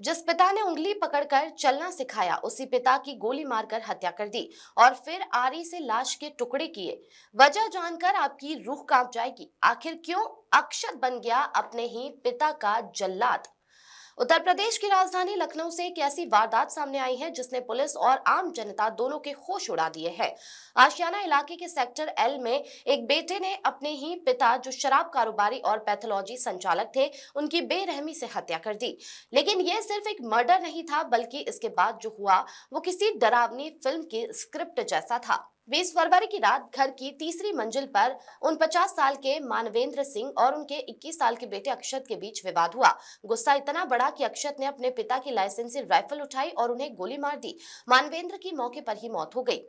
जिस पिता ने उंगली पकड़कर चलना सिखाया, उसी पिता की गोली मारकर हत्या कर दी और फिर आरी से लाश के टुकड़े किए। वजह जानकर आपकी रूह कांप जाएगी। आखिर क्यों अक्षत बन गया अपने ही पिता का जल्लाद? उत्तर प्रदेश की राजधानी लखनऊ से एक ऐसी वारदात सामने आई है जिसने पुलिस और आम जनता दोनों के होश उड़ा दिए हैं। आशियाना इलाके के सेक्टर एल में एक बेटे ने अपने ही पिता, जो शराब कारोबारी और पैथोलॉजी संचालक थे, उनकी बेरहमी से हत्या कर दी। लेकिन यह सिर्फ एक मर्डर नहीं था, बल्कि इसके बाद जो हुआ वो किसी डरावनी फिल्म की स्क्रिप्ट जैसा था। 20 फरवरी की रात घर की तीसरी मंजिल पर 49 साल के मानवेंद्र सिंह और उनके 21 साल के बेटे अक्षत के बीच विवाद हुआ। गुस्सा इतना बड़ा कि अक्षत ने अपने पिता की लाइसेंसी राइफल उठाई और उन्हें गोली मार दी। मानवेंद्र की मौके पर ही मौत हो गई।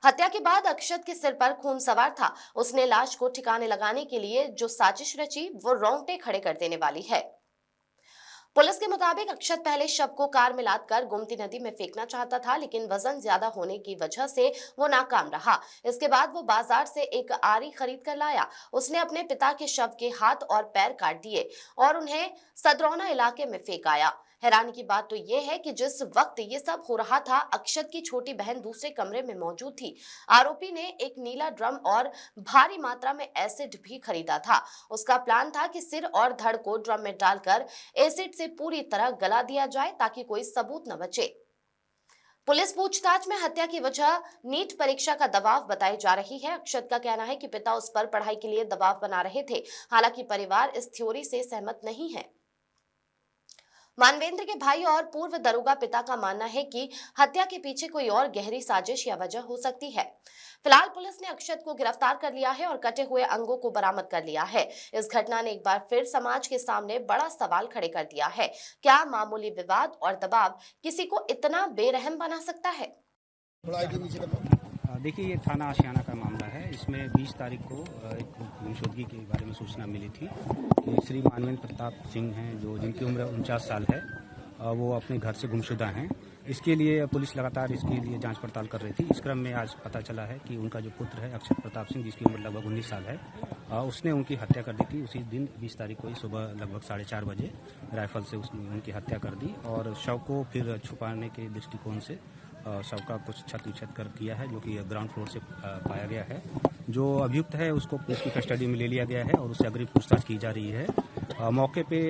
हत्या के बाद अक्षत के सिर पर खून सवार था। उसने लाश को ठिकाने लगाने के लिए जो साजिश रची वो रोंगटे खड़े कर देने वाली है। पुलिस के मुताबिक अक्षत पहले शव को कार में लादकर गोमती नदी में फेंकना चाहता था, लेकिन वजन ज्यादा होने की वजह से वो नाकाम रहा। इसके बाद वो बाजार से एक आरी खरीद कर लाया। उसने अपने पिता के शव के हाथ और पैर काट दिए और उन्हें सदरौना इलाके में फेंक आया। हैरानी की बात तो ये है कि जिस वक्त ये सब हो रहा था, अक्षत की छोटी बहन दूसरे कमरे में मौजूद थी। आरोपी ने एक नीला ड्रम और भारी मात्रा में एसिड भी खरीदा था। उसका प्लान था कि सिर और धड़ को ड्रम में डालकर एसिड से पूरी तरह गला दिया जाए ताकि कोई सबूत न बचे। पुलिस पूछताछ में हत्या की वजह नीट परीक्षा का दबाव बताई जा रही है। अक्षत का कहना है कि पिता उस पर पढ़ाई के लिए दबाव बना रहे थे। हालांकि परिवार इस थ्योरी से सहमत नहीं है। मानवेंद्र के भाई और पूर्व दरोगा पिता का मानना है कि हत्या के पीछे कोई और गहरी साजिश या वजह हो सकती है। फिलहाल पुलिस ने अक्षत को गिरफ्तार कर लिया है और कटे हुए अंगों को बरामद कर लिया है। इस घटना ने एक बार फिर समाज के सामने बड़ा सवाल खड़े कर दिया है। क्या मामूली विवाद और दबाव किसी को इतना बेरहम बना सकता है? देखिए, ये थाना आशियाना का मामला है। इसमें 20 तारीख को एक गुमशुदगी के बारे में सूचना मिली थी कि श्री मानवेंद्र प्रताप सिंह हैं, जो जिनकी उम्र 49 साल है, वो अपने घर से गुमशुदा हैं। इसके लिए पुलिस लगातार इसके लिए जांच पड़ताल कर रही थी। इस क्रम में आज पता चला है कि उनका जो पुत्र है अक्षत प्रताप सिंह, जिसकी उम्र लगभग 19 साल है, उसने उनकी हत्या कर दी थी। उसी दिन 20 तारीख को ही सुबह लगभग 4:30 बजे राइफल से उसने उनकी हत्या कर दी और शव को फिर छुपाने के दृष्टिकोण से शव का कुछ छत उछत कर किया है, जो कि ग्राउंड फ्लोर से पाया गया है। जो अभियुक्त है उसको पुलिस की कस्टडी में ले लिया गया है और उससे अग्रिम पूछताछ की जा रही है। मौके पे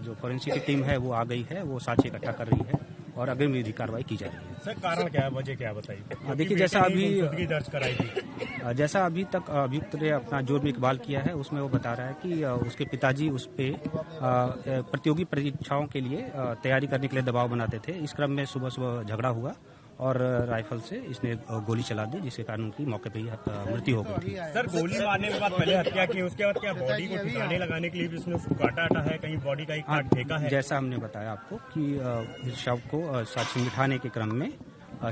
जो फोरेंसिक की टीम है वो आ गई है, वो साक्ष्य इकट्ठा कर रही है और अग्रिम विधि कार्रवाई की जा रही है। सर, कारण क्या है, वजह क्या बताइए? देखिए, दर्ज कराई थी, जैसा अभी तक अभियुक्त ने अपना जुर्म इकबाल किया है, उसमें वो बता रहा है कि उसके पिताजी उस पे प्रतियोगी परीक्षाओं के लिए तैयारी करने के लिए दबाव बनाते थे। इस क्रम में सुबह सुबह झगड़ा हुआ और राइफल से इसने गोली चला दी, जिसके कारण उनकी मौके पे ही मृत्यु हो गई थी। सर, गोली मारने के बाद पहले हत्या की, उसके बाद क्या बॉडी को ठिकाने लगाने के लिए भी उसने उसको काटा है, कहीं बॉडी का ही काट फेंका है? जैसा हमने बताया आपको कि शव को साक्ष्य मिटाने के क्रम में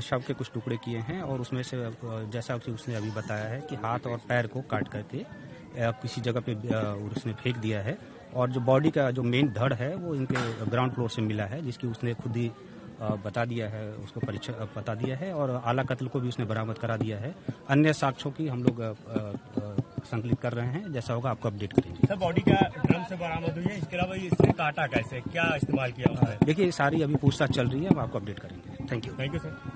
शव के कुछ टुकड़े किए हैं और उसमें से जैसा कि उसने अभी बताया है कि हाथ और पैर को काट करके किसी जगह पे उसने फेंक दिया है और जो बॉडी का जो मेन धड़ है वो इनके ग्राउंड फ्लोर से मिला है, जिसकी उसने खुद ही बता दिया है, उसको परीक्षा बता दिया है और आला कत्ल को भी उसने बरामद करा दिया है। अन्य साक्ष्यों की हम लोग संकलित कर रहे हैं, जैसा होगा आपको अपडेट करेंगे। सर, बॉडी क्या ड्रम से बरामद हुई है? इसके अलावा इसने काटा कैसे, क्या इस्तेमाल किया उसने? देखिए, सारी अभी पूछताछ चल रही है, हम आपको अपडेट करेंगे। Thank you sir.